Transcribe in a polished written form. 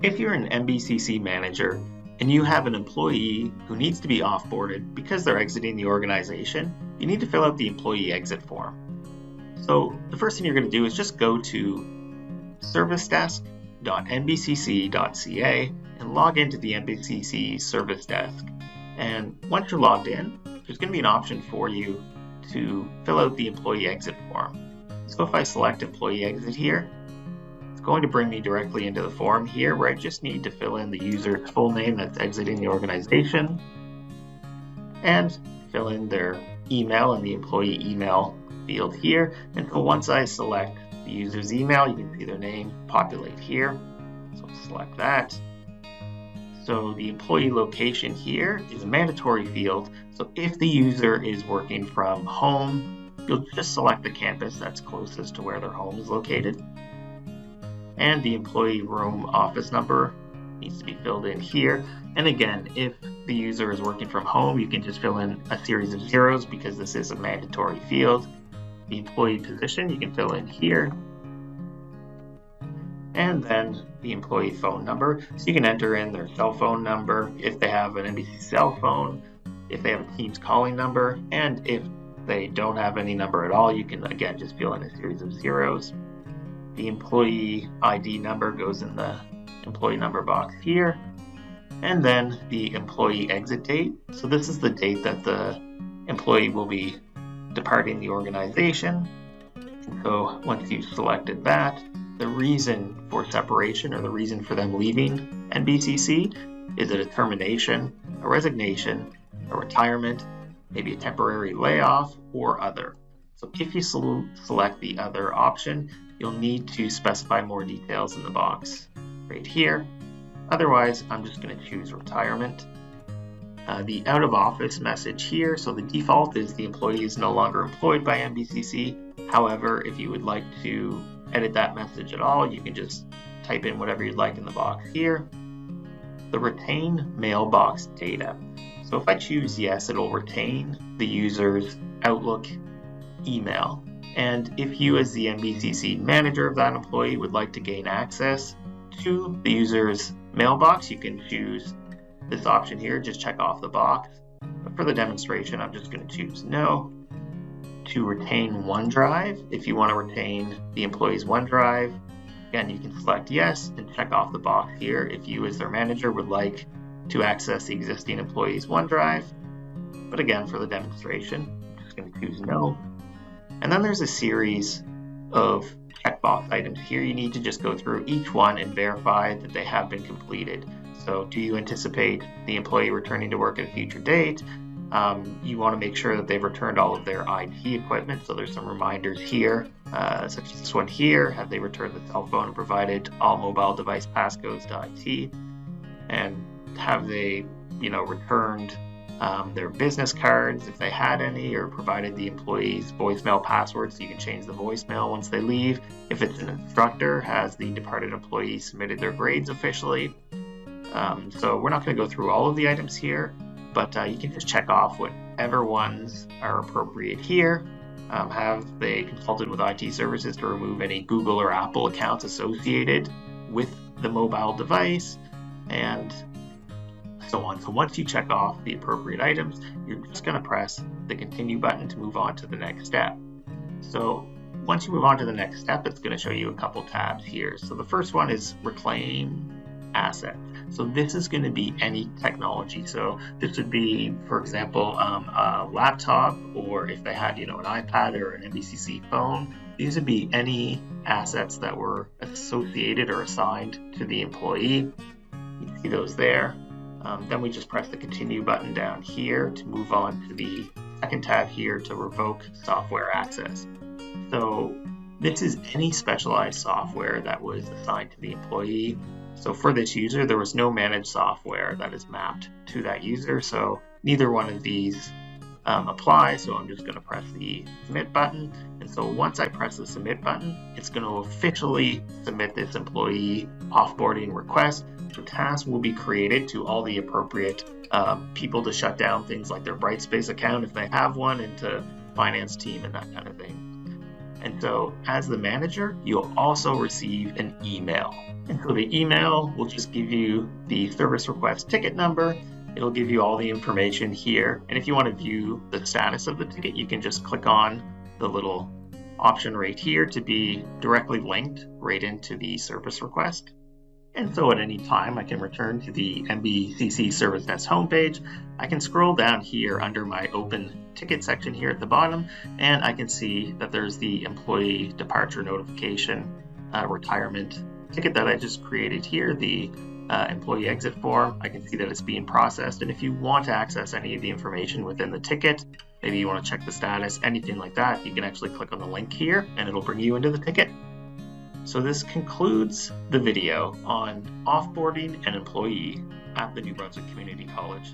If you're an NBCC manager and you have an employee who needs to be offboarded because they're exiting the organization, you need to fill out the employee exit form. So the first thing you're going to do is just go to servicedesk.nbcc.ca and log into the NBCC service desk. And once you're logged in, there's going to be an option for you to fill out the employee exit form. So if I select employee exit here, it's going to bring me directly into the form here where I just need to fill in the user's full name that's exiting the organization and fill in their email in the employee email field here. And so once I select the user's email, you can see their name populate here. So select that. So the employee location here is a mandatory field. So if the user is working from home, you'll just select the campus that's closest to where their home is located. And the employee room office number needs to be filled in here. And again, if the user is working from home, you can just fill in a series of zeros because this is a mandatory field. The employee position you can fill in here. And then the employee phone number. So you can enter in their cell phone number if they have an NBC cell phone, if they have a Teams calling number, and if they don't have any number at all, you can again just fill in a series of zeros. The employee ID number goes in the employee number box here. And then the employee exit date. So this is the date that the employee will be departing the organization. So once you've selected that, the reason for separation or the reason for them leaving NBCC is it a termination, a resignation, a retirement, maybe a temporary layoff, or other. So if you select the other option, you'll need to specify more details in the box right here. Otherwise, I'm just going to choose retirement. The out of office message here, so the default is the employee is no longer employed by NBCC. However, if you would like to edit that message at all, you can just type in whatever you'd like in the box here. The retain mailbox data. So if I choose yes, it'll retain the user's Outlook email. And if you as the NBCC manager of that employee would like to gain access to the user's mailbox, you can choose this option here, just check off the box. But for the demonstration, I'm just going to choose no. To retain OneDrive, if you want to retain the employee's OneDrive, again, you can select yes and check off the box here if you as their manager would like to access the existing employee's OneDrive. But again, for the demonstration, I'm just going to choose no. And then there's a series of checkbox items here. You need to just go through each one and verify that they have been completed. So do you anticipate the employee returning to work at a future date? You want to make sure that they've returned all of their IT equipment. So there's some reminders here, such as this one here. Have they returned the cell phone and provided all mobile device passcodes to IT? And have they, returned their business cards if they had any, or provided the employee's voicemail password so you can change the voicemail once they leave? If it's an instructor, has the departed employee submitted their grades officially? So we're not going to go through all of the items here, but you can just check off whatever ones are appropriate here. Have they consulted with IT services to remove any Google or Apple accounts associated with the mobile device, and so on. So once you check off the appropriate items, you're just going to press the continue button to move on to the next step. So once you move on to the next step, it's going to show you a couple tabs here. So the first one is reclaim asset. So this is going to be any technology. So this would be, for example, a laptop, or if they had, an iPad or an NBCC phone. These would be any assets that were associated or assigned to the employee. You see those there. Then we just press the continue button down here to move on to the second tab here to revoke software access. So this is any specialized software that was assigned to the employee. So for this user, there was no managed software that is mapped to that user. So neither one of these apply. So I'm just going to press the submit button. And so once I press the submit button, it's going to officially submit this employee offboarding request. So tasks will be created to all the appropriate people to shut down things like their Brightspace account if they have one, and to finance team and that kind of thing. And so as the manager, you'll also receive an email. And so the email will just give you the service request ticket number. It'll give you all the information here. And if you want to view the status of the ticket, you can just click on the little option right here to be directly linked right into the service request. And so at any time, I can return to the NBCC Service Desk homepage. I can scroll down here under my open ticket section here at the bottom, and I can see that there's the employee departure notification retirement ticket that I just created here, the employee exit form. I can see that it's being processed, and if you want to access any of the information within the ticket, maybe you want to check the status, anything like that, you can actually click on the link here and it'll bring you into the ticket. So this concludes the video on offboarding an employee at the New Brunswick Community College.